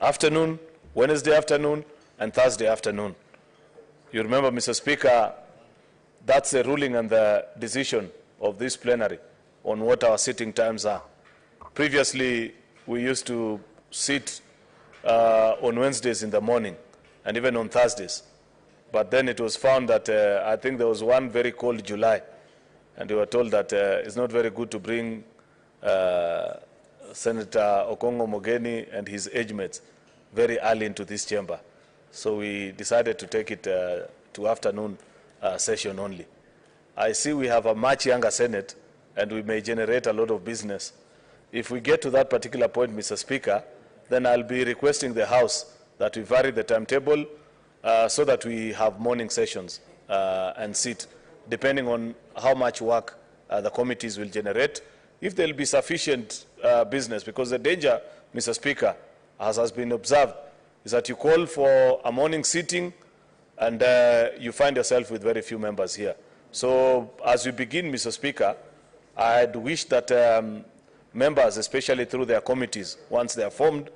afternoon, Wednesday afternoon, and Thursday afternoon. You remember, Mr. Speaker, that's the ruling and the decision of this plenary on what our sitting times are. Previously, we used to sit on Wednesdays in the morning and even on Thursdays. But then it was found that I think there was one very cold July, and we were told that it's not very good to bring Senator Okongo Mogeni and his age mates very early into this chamber. So we decided to take it to afternoon session only. I see we have a much younger Senate, and we may generate a lot of business. If we get to that particular point, Mr. Speaker, then I'll be requesting the House that we vary the timetable so that we have morning sessions and sit, depending on how much work the committees will generate. If there will be sufficient business, because the danger, Mr. Speaker, as has been observed, is that you call for a morning sitting and you find yourself with very few members here. So as we begin, Mr. Speaker, I'd wish that members, especially through their committees, once they are formed,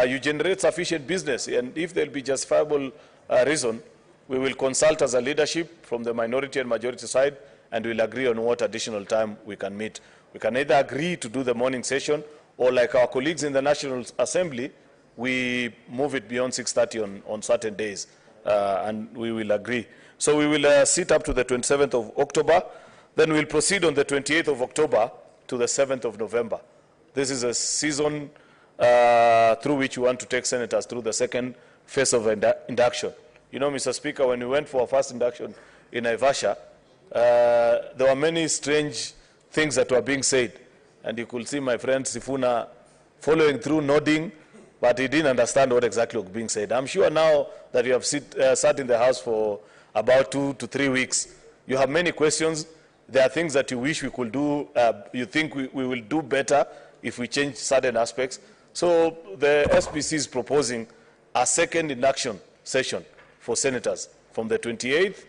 you generate sufficient business. And if there will be justifiable reason, we will consult as a leadership from the minority and majority side, and we'll agree on what additional time we can meet. We can either agree to do the morning session, or like our colleagues in the National Assembly, we move it beyond 6:30 on certain days, and we will agree. So we will sit up to the 27th of October, then we'll proceed on the 28th of October to the 7th of November. This is a season through which we want to take senators through the second phase of induction. You know, Mr. Speaker, when we went for our first induction in Naivasha, there were many strange things that were being said. And you could see my friend Sifuna following through, nodding, but he didn't understand what exactly was being said. I'm sure now that you have sat in the House for about 2 to 3 weeks, you have many questions. There are things that you wish we could do, you think we will do better if we change certain aspects. So the SPC is proposing a second induction session for senators from the 28th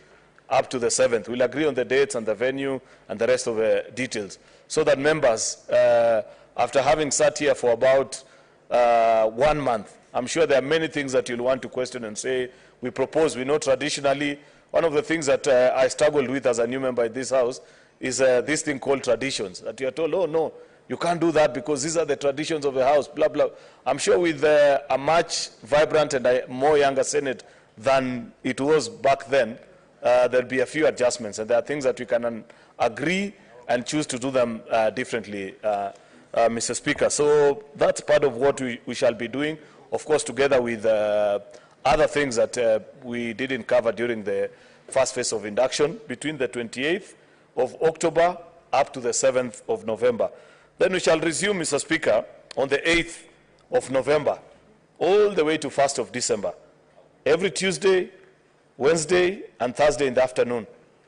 up to the 7th. We'll agree on the dates and the venue and the rest of the details, so that members, after having sat here for about 1 month, I'm sure there are many things that you'll want to question and say, we propose. We know traditionally, one of the things that I struggled with as a new member in this House is this thing called traditions, that you're told, oh no, you can't do that because these are the traditions of the House, blah, blah. I'm sure with a much vibrant and a more younger Senate than it was back then, there'll be a few adjustments, and there are things that we can agree and choose to do them differently, Mr. Speaker. So that's part of what we shall be doing, of course, together with other things that we didn't cover during the first phase of induction, between the 28th of October up to the 7th of November. Then we shall resume, Mr. Speaker, on the 8th of November, all the way to 1st of December, every Tuesday, Wednesday, and Thursday in the afternoon.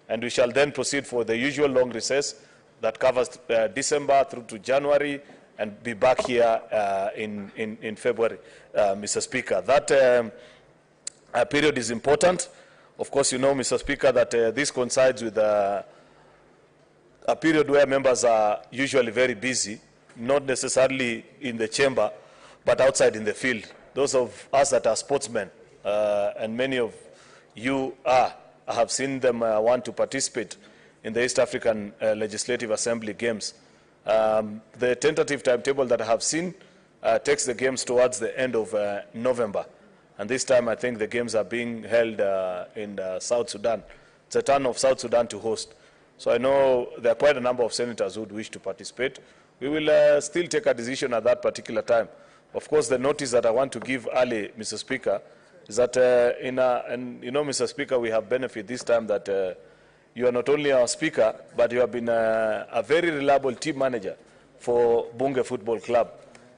And we shall then proceed for the usual long recess that covers December through to January, and be back here in February, Mr. Speaker. That period is important. Of course, you know, Mr. Speaker, that this coincides with a period where members are usually very busy, not necessarily in the chamber, but outside in the field. Those of us that are sportsmen, and many of you are, I have seen them want to participate in the East African Legislative Assembly Games. The tentative timetable that I have seen takes the games towards the end of November. And this time I think the games are being held in South Sudan. It's a turn of South Sudan to host. So I know there are quite a number of senators who would wish to participate. We will still take a decision at that particular time. Of course, the notice that I want to give early, Mr. Speaker, is that, and you know, Mr. Speaker, we have benefit this time that you are not only our Speaker, but you have been a very reliable team manager for Bunge Football Club.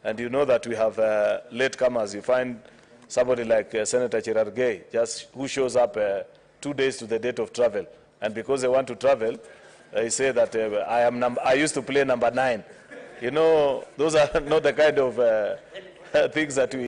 And you know that we have latecomers. You find somebody like Senator Cheruiyot, just who shows up 2 days to the date of travel. And because they want to travel, they say that I used to play number 9. You know, those are not the kind of things that we